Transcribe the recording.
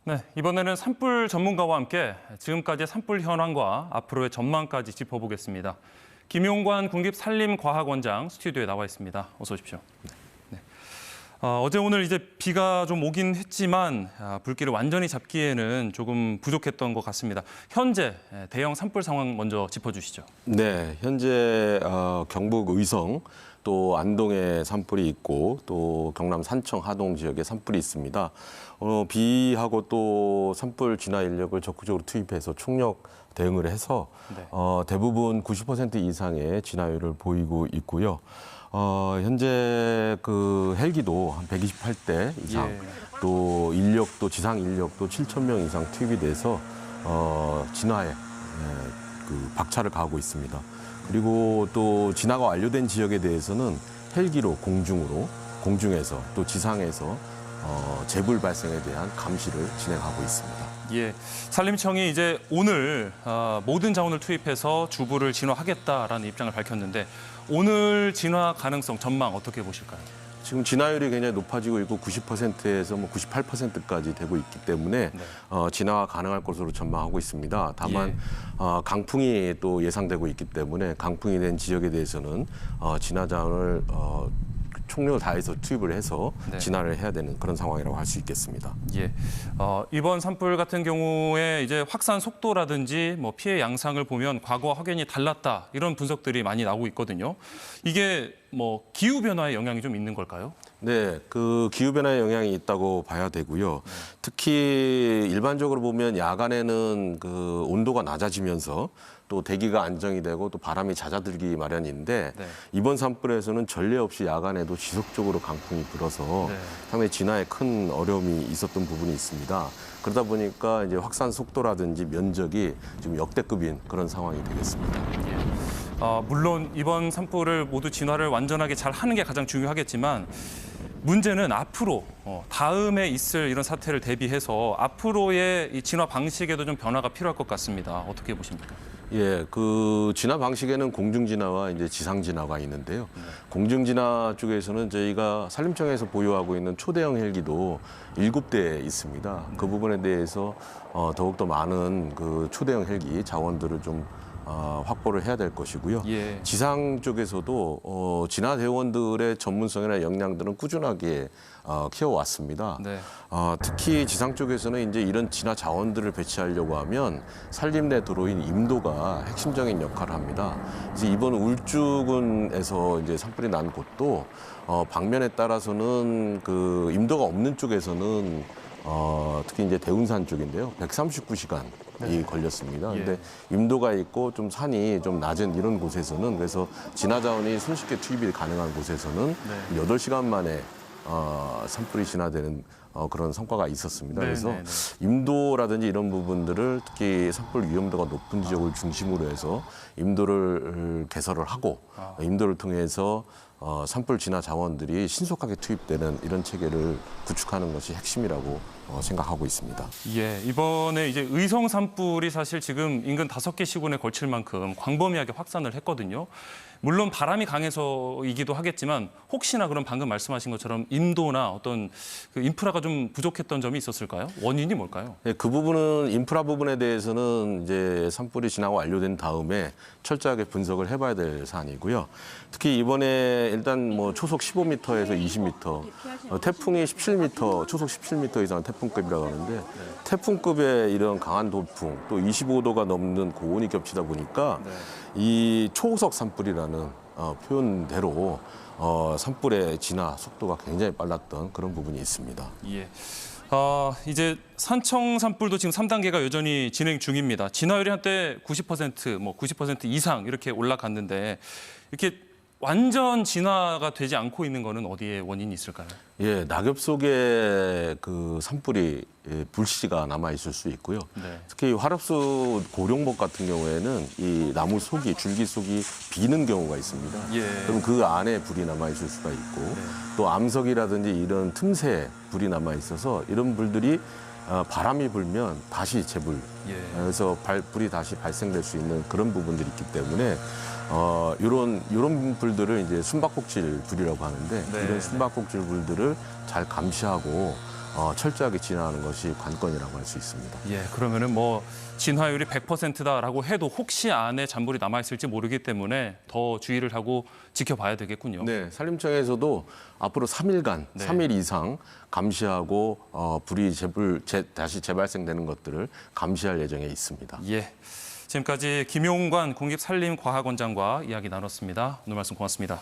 네, 이번에는 산불 전문가와 함께 지금까지의 산불 현황과 앞으로의 전망까지 짚어보겠습니다. 김용관 국립산림과학원장 스튜디오에 나와 있습니다. 어서 오십시오. 네. 어제 오늘 이제 비가 좀 오긴 했지만 불길을 완전히 잡기에는 조금 부족했던 것 같습니다. 현재 대형 산불 상황 먼저 짚어주시죠. 네, 현재 경북 의성 또 안동에 산불이 있고 또 경남 산청 하동 지역에 산불이 있습니다. 비하고 또 산불 진화 인력을 적극적으로 투입해서 총력 대응을 해서 네. 대부분 90% 이상의 진화율을 보이고 있고요. 현재 그 헬기도 한 128대 이상, 예. 또 인력도 지상 인력도 7,000명 이상 투입이 돼서 진화에 그 박차를 가하고 있습니다. 그리고 또 진화가 완료된 지역에 대해서는 헬기로 공중에서 또 지상에서 재불 발생에 대한 감시를 진행하고 있습니다. 예, 산림청이 이제 오늘 모든 자원을 투입해서 주부를 진화하겠다라는 입장을 밝혔는데 오늘 진화 가능성 전망 어떻게 보실까요? 지금 진화율이 굉장히 높아지고 있고 90%에서 98%까지 되고 있기 때문에 네. 진화가 가능할 것으로 전망하고 있습니다. 다만 예. 강풍이 또 예상되고 있기 때문에 강풍이 된 지역에 대해서는 진화 자원을 총력을 다해서 투입을 해서 네. 진화를 해야 되는 그런 상황이라고 할 수 있겠습니다. 예, 이번 산불 같은 경우에 이제 확산 속도라든지 뭐 피해 양상을 보면 과거와 확연히 달랐다 이런 분석들이 많이 나오고 있거든요. 이게 뭐 기후 변화의 영향이 좀 있는 걸까요? 네, 그 기후변화의 영향이 있다고 봐야 되고요. 특히 일반적으로 보면 야간에는 그 온도가 낮아지면서 또 대기가 안정이 되고 또 바람이 잦아들기 마련인데 네. 이번 산불에서는 전례 없이 야간에도 지속적으로 강풍이 불어서 네. 상당히 진화에 큰 어려움이 있었던 부분이 있습니다. 그러다 보니까 이제 확산 속도라든지 면적이 지금 역대급인 그런 상황이 되겠습니다. 물론 이번 산불을 모두 진화를 완전하게 잘 하는 게 가장 중요하겠지만 문제는 앞으로 다음에 있을 이런 사태를 대비해서 앞으로의 이 진화 방식에도 좀 변화가 필요할 것 같습니다. 어떻게 보십니까? 예, 그 진화 방식에는 공중 진화와 이제 지상 진화가 있는데요. 공중 진화 쪽에서는 저희가 산림청에서 보유하고 있는 초대형 헬기도 7대 있습니다. 그 부분에 대해서 더욱더 많은 그 초대형 헬기 자원들을 좀 확보를 해야 될 것이고요. 예. 지상 쪽에서도 진화 대원들의 전문성이나 역량들은 꾸준하게 키워왔습니다. 네. 특히 지상 쪽에서는 이제 이런 진화 자원들을 배치하려고 하면 산림 내 도로인 임도가 핵심적인 역할을 합니다. 그래서 이번 울주군에서 이제 산불이 난 곳도 방면에 따라서는 그 임도가 없는 쪽에서는 특히 이제 대운산 쪽인데요. 139시간. 이 걸렸습니다. 근데 임도가 있고 좀 산이 좀 낮은 이런 곳에서는 그래서 진화 자원이 손쉽게 투입이 가능한 곳에서는 8시간 만에 산불이 진화되는 그런 성과가 있었습니다. 그래서 임도라든지 이런 부분들을 특히 산불 위험도가 높은 지역을 중심으로 해서 임도를 개설을 하고 임도를 통해서 산불 진화 자원들이 신속하게 투입되는 이런 체계를 구축하는 것이 핵심이라고 생각하고 있습니다. 예, 이번에 이제 의성 산불이 사실 지금 인근 5개 시군에 걸칠 만큼 광범위하게 확산을 했거든요. 물론 바람이 강해서이기도 하겠지만 혹시나 그럼 방금 말씀하신 것처럼 인도나 어떤 그 인프라가 좀 부족했던 점이 있었을까요? 원인이 뭘까요? 네, 그 부분은 인프라 부분에 대해서는 이제 산불이 지나고 완료된 다음에 철저하게 분석을 해봐야 될 사안이고요. 특히 이번에 일단 뭐 초속 15m에서 20m, 태풍이 17m, 초속 17m 이상 태풍급이라고 하는데 태풍급의 이런 강한 돌풍 또 25도가 넘는 고온이 겹치다 보니까 이 초호석 산불이라는 표현대로 산불의 진화 속도가 굉장히 빨랐던 그런 부분이 있습니다. 예. 이제 산청 산불도 지금 3단계가 여전히 진행 중입니다. 진화율이 한때 90%, 뭐 90% 이상 이렇게 올라갔는데 이렇게 완전 진화가 되지 않고 있는 거는 어디에 원인이 있을까요? 예, 낙엽 속에 그 산불이 불씨가 남아 있을 수 있고요. 네. 특히 화렵수 고룡목 같은 경우에는 이 나무 속이 줄기 속이 비는 경우가 있습니다. 예. 그럼 그 안에 불이 남아 있을 수가 있고 또 암석이라든지 이런 틈새에 불이 남아 있어서 이런 불들이 바람이 불면 다시 재불. 그래서 불이 다시 발생될 수 있는 그런 부분들이 있기 때문에 이런 불들을 이제 숨바꼭질 불이라고 하는데 이런 숨바꼭질 불들을 잘 감시하고 철저하게 진화하는 것이 관건이라고 할 수 있습니다. 예, 그러면은 뭐 진화율이 100%다라고 해도 혹시 안에 잔불이 남아 있을지 모르기 때문에 더 주의를 하고 지켜봐야 되겠군요. 네, 산림청에서도 앞으로 3일간, 네. 3일 이상 감시하고 불이 다시 재발생되는 것들을 감시할 예정에 있습니다. 예. 지금까지 김용관 국립산림과학원장과 이야기 나눴습니다. 오늘 말씀 고맙습니다.